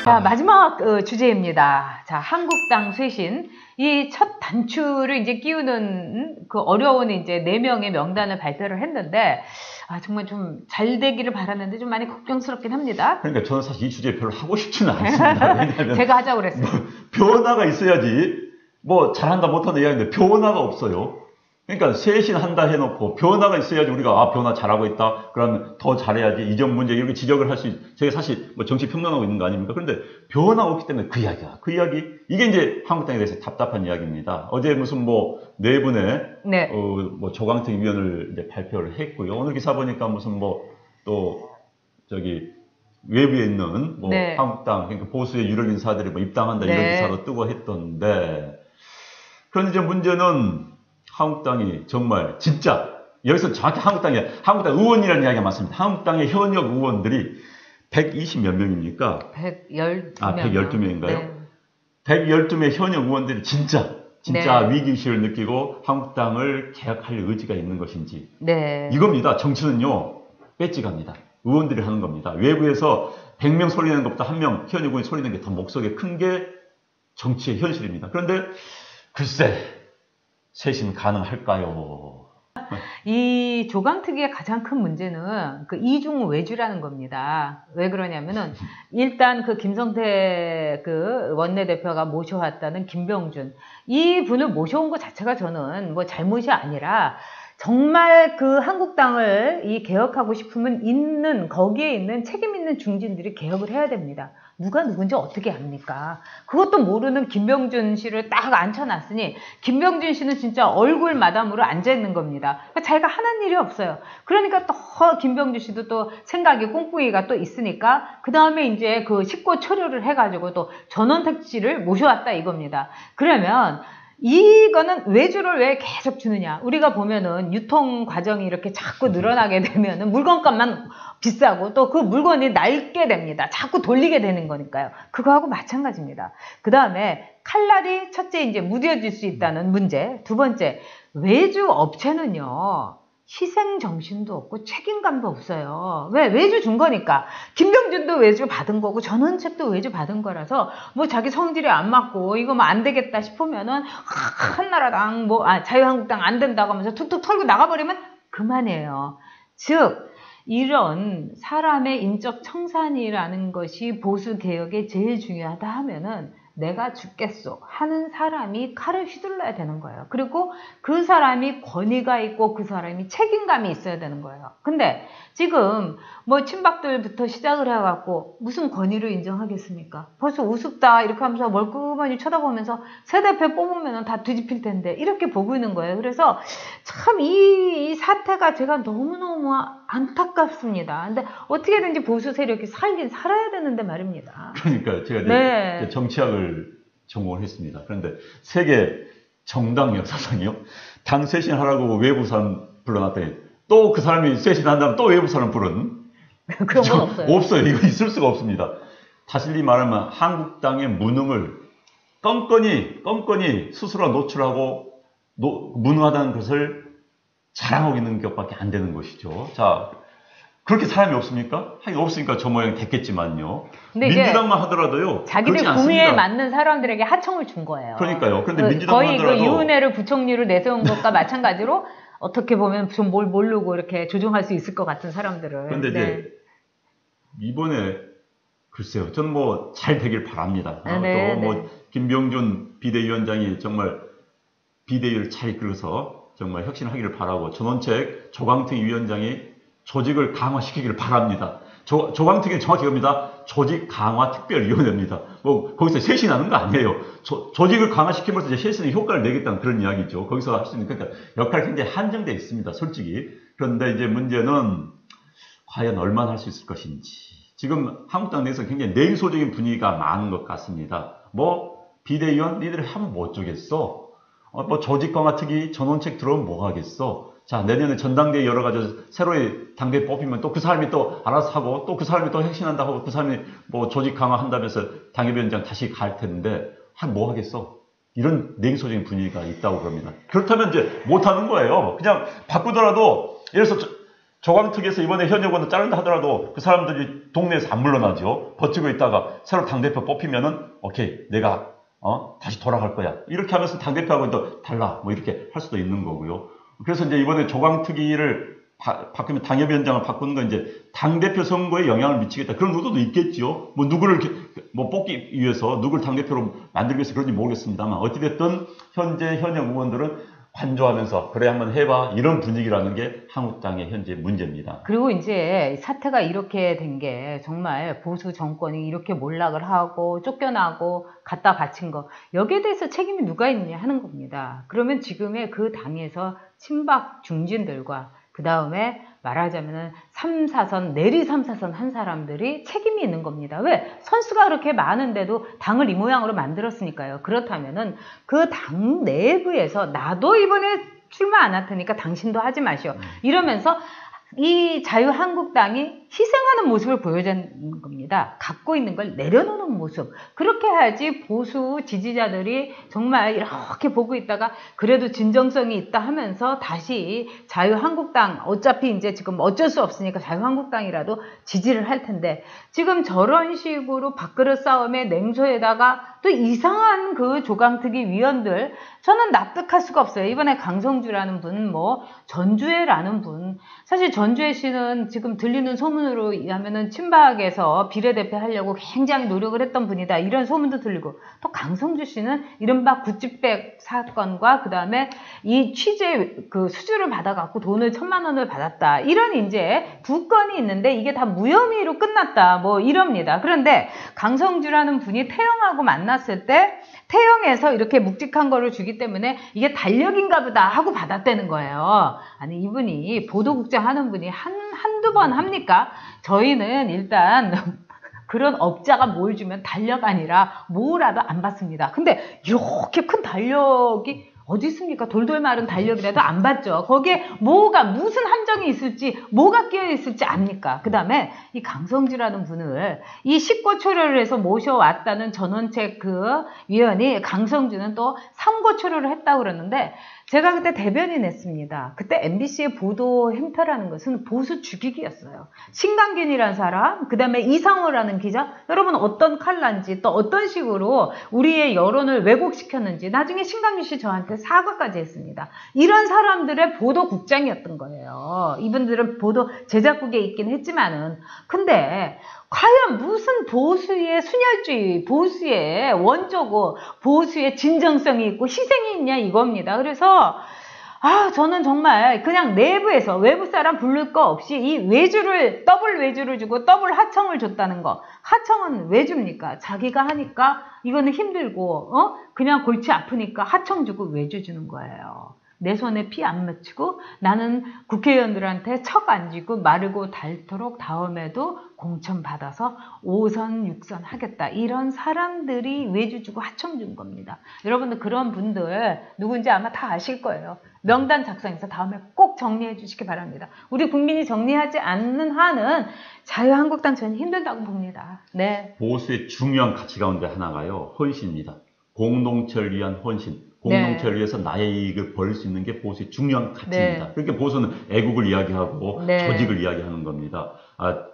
자, 마지막 주제입니다. 자, 한국당 쇄신. 이 첫 단추를 이제 끼우는 그 어려운 이제 4명의 명단을 발표를 했는데, 정말 좀 잘 되기를 바랐는데 좀 많이 걱정스럽긴 합니다. 그러니까 저는 사실 이 주제 별로 하고 싶지는 않습니다. 왜냐하면 제가 하자고 그랬어요. 변화가 있어야지, 뭐 잘한다 못한다 이야기인데 변화가 없어요. 그러니까 쇄신한다 해놓고 변화가 있어야지 우리가 변화 잘하고 있다. 그러면 더 잘해야지. 이전 문제 이렇게 지적을 할 수 제가 사실 뭐 정치 평론하고 있는 거 아닙니까? 그런데 변화가 없기 때문에 그 이야기야. 그 이야기 이게 이제 한국당에 대해서 답답한 이야기입니다. 어제 무슨 뭐 네 분의 네. 뭐 조광택 위원을 이제 발표를 했고요. 오늘 기사 보니까 무슨 뭐 또 저기 외부에 있는 뭐 네. 한국당 그러니까 보수의 유력 인사들이 뭐 입당한다 이런 네. 기사도 뜨고 했던데 그런데 이제 문제는 한국당이 정말 진짜 여기서 정확히 한국당 의원이라는 이야기가 맞습니다. 한국당의 현역 의원들이 120몇 명입니까? 112명. 112명인가요? 네. 112명 현역 의원들이 진짜 네. 위기의식을 느끼고 한국당을 개혁할 의지가 있는 것인지 네. 이겁니다. 정치는요. 배지갑니다. 의원들이 하는 겁니다. 외부에서 100명 소리 내는 것보다 1명 현역 의원이 소리 내는 게 더 목소리가 큰 게 정치의 현실입니다. 그런데 글쎄 쇄신 가능할까요? 이 조강특위의 가장 큰 문제는 그 이중 외주라는 겁니다. 왜 그러냐면은 일단 그 김성태 그 원내대표가 모셔왔다는 김병준 이 분을 모셔온 것 자체가 저는 뭐 잘못이 아니라 정말 그 한국당을 이 개혁하고 싶으면 거기에 있는 책임 있는 중진들이 개혁을 해야 됩니다. 누가 누군지 어떻게 압니까? 그것도 모르는 김병준 씨를 딱 앉혀놨으니 김병준 씨는 진짜 얼굴 마담으로 앉아있는 겁니다. 그러니까 자기가 하는 일이 없어요. 그러니까 또 김병준 씨도 또 생각이 꿍꿍이가 또 있으니까 그 다음에 이제 그 식고 처리를 해가지고 또 전원택 씨를 모셔왔다 이겁니다. 그러면 이거는 외주를 왜 계속 주느냐. 우리가 보면은 유통 과정이 이렇게 자꾸 늘어나게 되면은 물건값만 비싸고 또 그 물건이 낡게 됩니다. 자꾸 돌리게 되는 거니까요. 그거하고 마찬가지입니다. 그 다음에 칼날이 첫째 이제 무뎌질 수 있다는 문제. 두 번째, 외주 업체는요. 희생정신도 없고 책임감도 없어요. 왜? 외주 준 거니까. 김병준도 외주 받은 거고 전원책도 외주 받은 거라서 뭐 자기 성질이 안 맞고 이거 뭐 안 되겠다 싶으면은 한나라당 자유한국당 안 된다고 하면서 툭툭 털고 나가버리면 그만이에요. 즉 이런 사람의 인적 청산이라는 것이 보수개혁에 제일 중요하다 하면은 내가 죽겠소 하는 사람이 칼을 휘둘러야 되는 거예요. 그리고 그 사람이 권위가 있고 그 사람이 책임감이 있어야 되는 거예요. 근데 지금 뭐 친박들부터 시작을 해갖고 무슨 권위를 인정하겠습니까? 벌써 우습다 이렇게 하면서 멀끔하니 쳐다보면서 새 대표 뽑으면 다 뒤집힐 텐데 이렇게 보고 있는 거예요. 그래서 참 이 사태가 제가 너무너무 안타깝습니다. 근데 어떻게든지 보수 세력이 살긴 살아야 되는데 말입니다. 그러니까 제가 네. 정치학을 전공을 했습니다. 그런데 세계 정당 역사상이요. 당 쇄신하라고 외부 사람 불러놨더니 또 그 사람이 쇄신한다면 또 외부 사람 부른 그런 건 없어요. 없어요. 이거 있을 수가 없습니다. 다시 말하면 한국당의 무능을 껌껌이 스스로 노출하고 무능하다는 것을 자랑하고 있는 것밖에 안 되는 것이죠. 자, 그렇게 사람이 없습니까? 하긴 없으니까 저 모양이 됐겠지만요. 민주당만 하더라도요. 자기들 구미에 맞는 사람들에게 하청을 준 거예요. 그러니까요. 그런데 민주당만 거의 하더라도 그 유은혜를 부총리로 내세운 것과 마찬가지로 어떻게 보면 좀 뭘 모르고 이렇게 조종할 수 있을 것 같은 사람들을. 그런데 이제 이번에 글쎄요. 저는 뭐 잘 되길 바랍니다. 또 뭐 김병준 비대위원장이 정말 비대위를 잘 이끌어서 정말 혁신하기를 바라고 전원책 조광택 위원장이 조직을 강화시키기를 바랍니다. 조광특위는 정확히 겁니다. 조직 강화 특별위원회입니다. 뭐 거기서 쇄신하는 거 아니에요. 조직을 강화시키면서 이제 쇄신의 효과를 내겠다는 그런 이야기죠. 거기서 할 수 있는 그러니까 역할이 굉장히 한정되어 있습니다. 솔직히. 그런데 이제 문제는 과연 얼마나 할 수 있을 것인지. 지금 한국당 내에서 굉장히 냉소적인 분위기가 많은 것 같습니다. 뭐 비대위원 니들이 하면 뭐 어쩌겠어. 뭐 조직 강화 특위 전원책 들어오면 뭐 하겠어. 자, 내년에 전당대회 여러 가지 새로이 당대회 뽑히면 또 그 사람이 또 알아서 하고 또 그 사람이 또 혁신한다고 하고 그 사람이 뭐 조직 강화한다면서 당협위원장 다시 갈 텐데 뭐 하겠어? 이런 냉소적인 분위기가 있다고 그럽니다. 그렇다면 이제 못하는 거예요. 그냥 바꾸더라도 예를 들어서 조강특위에서 이번에 현역원을 자른다 하더라도 그 사람들이 동네에서 안 물러나죠. 버티고 있다가 새로 당대표 뽑히면은 오케이 내가 다시 돌아갈 거야. 이렇게 하면서 당대표하고 또 달라 뭐 이렇게 할 수도 있는 거고요. 그래서 이제 이번에 조강특위를 바꾸면 당협위원장을 바꾸는 건 이제 당대표 선거에 영향을 미치겠다. 그런 의도도 있겠죠. 뭐 누구를 뭐 뽑기 위해서 누구를 당대표로 만들기 위해서 그런지 모르겠습니다만 어찌됐든 현재 현역 의원들은 관조하면서 그래 한번 해봐 이런 분위기라는 게 한국당의 현재 문제입니다. 그리고 이제 사태가 이렇게 된 게 정말 보수 정권이 이렇게 몰락을 하고 쫓겨나고 갖다 바친 거 여기에 대해서 책임이 누가 있느냐 하는 겁니다. 그러면 지금의 그 당에서 친박 중진들과 그 다음에 말하자면은 3, 4선, 내리 3, 4선 한 사람들이 책임이 있는 겁니다. 왜? 선수가 그렇게 많은데도 당을 이 모양으로 만들었으니까요. 그렇다면은 그 당 내부에서 나도 이번에 출마 안 할 테니까 당신도 하지 마시오. 이러면서 이 자유한국당이 희생하는 모습을 보여주는 겁니다. 갖고 있는 걸 내려놓는 모습. 그렇게 해야지 보수 지지자들이 정말 이렇게 보고 있다가 그래도 진정성이 있다 하면서 다시 자유한국당 어차피 이제 지금 어쩔 수 없으니까 자유한국당이라도 지지를 할 텐데 지금 저런 식으로 밥그릇 싸움에 냉소에다가 또 이상한 그 조강특위 위원들 저는 납득할 수가 없어요. 이번에 강성주라는 분, 뭐 전주혜라는 분 사실 전주혜 씨는 지금 들리는 소문으로 하면은 친박에서 비례대표 하려고 굉장히 노력을 했던 분이다. 이런 소문도 들리고 또 강성주 씨는 이른바 구찌백 사건과 그 다음에 이 취재 그 수주를 받아갖고 돈을 1,000만 원을 받았다. 이런 이제 두 건이 있는데 이게 다 무혐의로 끝났다. 뭐 이럽니다. 그런데 강성주라는 분이 태영하고 만났을 때 태영에서 이렇게 묵직한 거를 주기 때문에 이게 달력인가 보다 하고 받았다는 거예요. 아니 이분이 보도국장 하는 분이 한두 번 합니까? 저희는 일단 그런 업자가 뭘 주면 달력 아니라 뭐라도 안 받습니다. 근데 이렇게 큰 달력이 어디 있습니까? 돌돌 마른 달력이라도 안 받죠. 거기에 뭐가 무슨 함정이 있을지 뭐가 끼어 있을지 압니까? 그 다음에 이 강성주라는 분을 이 식고초려를 해서 모셔왔다는 전원책 그 위원이 강성주는 또 삼고초려를 했다고 그러는데 제가 그때 대변인 냈습니다. 그때 MBC의 보도 행태라는 것은 보수 죽이기였어요. 신강균이라는 사람, 그 다음에 이상호라는 기자, 여러분 어떤 칼라인지 또 어떤 식으로 우리의 여론을 왜곡시켰는지 나중에 신강균 씨 저한테 사과까지 했습니다. 이런 사람들의 보도국장이었던 거예요. 이분들은 보도 제작국에 있긴 했지만은 근데 과연 무슨 보수의 순혈주의, 보수의 원조고 보수의 진정성이 있고 희생이 있냐 이겁니다. 그래서 저는 정말 그냥 내부에서 외부 사람 부를 거 없이 이 외주를 더블 외주를 주고 더블 하청을 줬다는 거. 하청은 왜 줍니까? 자기가 하니까 이거는 힘들고 그냥 골치 아프니까 하청 주고 외주 주는 거예요. 내 손에 피 안 묻히고 나는 국회의원들한테 척 안 쥐고 마르고 닳도록 다음에도 공천 받아서 5선, 6선 하겠다. 이런 사람들이 외주 주고 하청 준 겁니다. 여러분들 그런 분들 누군지 아마 다 아실 거예요. 명단 작성해서 다음에 꼭 정리해 주시기 바랍니다. 우리 국민이 정리하지 않는 한은 자유한국당 저는 힘들다고 봅니다. 네. 보수의 중요한 가치 가운데 하나가요. 헌신입니다. 공동체를 위한 헌신. 공동체를 위해서 나의 이익을 벌일 수 있는 게 보수의 중요한 가치입니다. 네. 그러니까 보수는 애국을 이야기하고 네. 조직을 이야기하는 겁니다.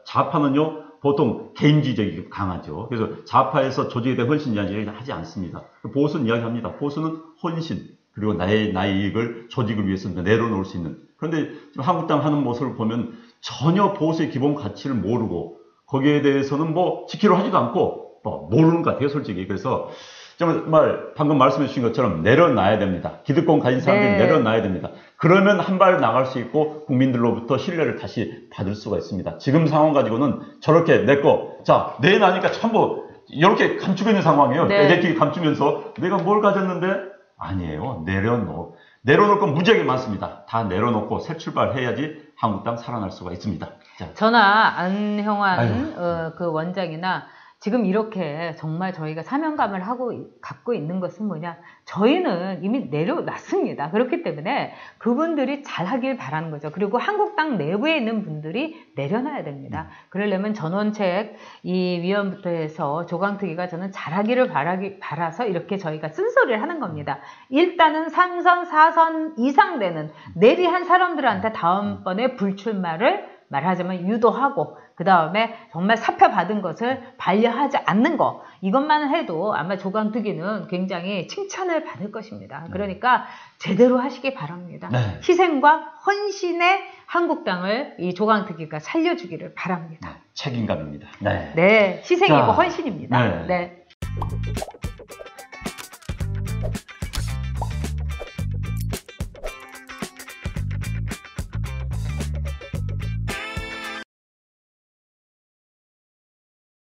좌파는요 보통 개인주의적이 강하죠. 그래서 좌파에서 조직에 대한 헌신 이야기를 하지 않습니다. 보수는 이야기합니다. 보수는 헌신 그리고 나의 이익을 조직을 위해서 내려놓을 수 있는. 그런데 지금 한국당 하는 모습을 보면 전혀 보수의 기본 가치를 모르고 거기에 대해서는 뭐 지키려 하지도 않고 모르는 것 같아요, 솔직히. 그래서 정말 방금 말씀해 주신 것처럼 내려놔야 됩니다. 기득권 가진 사람들이 내려놔야 됩니다. 그러면 한 발 나갈 수 있고 국민들로부터 신뢰를 다시 받을 수가 있습니다. 지금 상황 가지고는 저렇게 내놔니까 전부 이렇게 감추고 있는 상황이에요. 애들끼리 감추면서 내가 뭘 가졌는데 아니에요. 내려놓을 건 무지하게 많습니다. 다 내려놓고 새 출발해야지 한국당 살아날 수가 있습니다. 저나 안형환 그 원장이나 지금 이렇게 정말 저희가 사명감을 갖고 있는 것은 뭐냐? 저희는 이미 내려놨습니다. 그렇기 때문에 그분들이 잘하길 바라는 거죠. 그리고 한국당 내부에 있는 분들이 내려놔야 됩니다. 그러려면 전원책 이 위원부터 해서 조강특위가 저는 잘하기를 바라서 이렇게 저희가 쓴소리를 하는 겁니다. 일단은 3선, 4선 이상 되는 내리한 사람들한테 다음번에 불출마를 말하자면 유도하고 그 다음에 정말 사표 받은 것을 반려하지 않는 거 이것만 해도 아마 조강특위는 굉장히 칭찬을 받을 것입니다. 그러니까 제대로 하시기 바랍니다. 네. 희생과 헌신의 한국당을 이 조강특위가 살려주기를 바랍니다. 책임감입니다. 네. 네, 희생이고 자, 헌신입니다. 네. 네.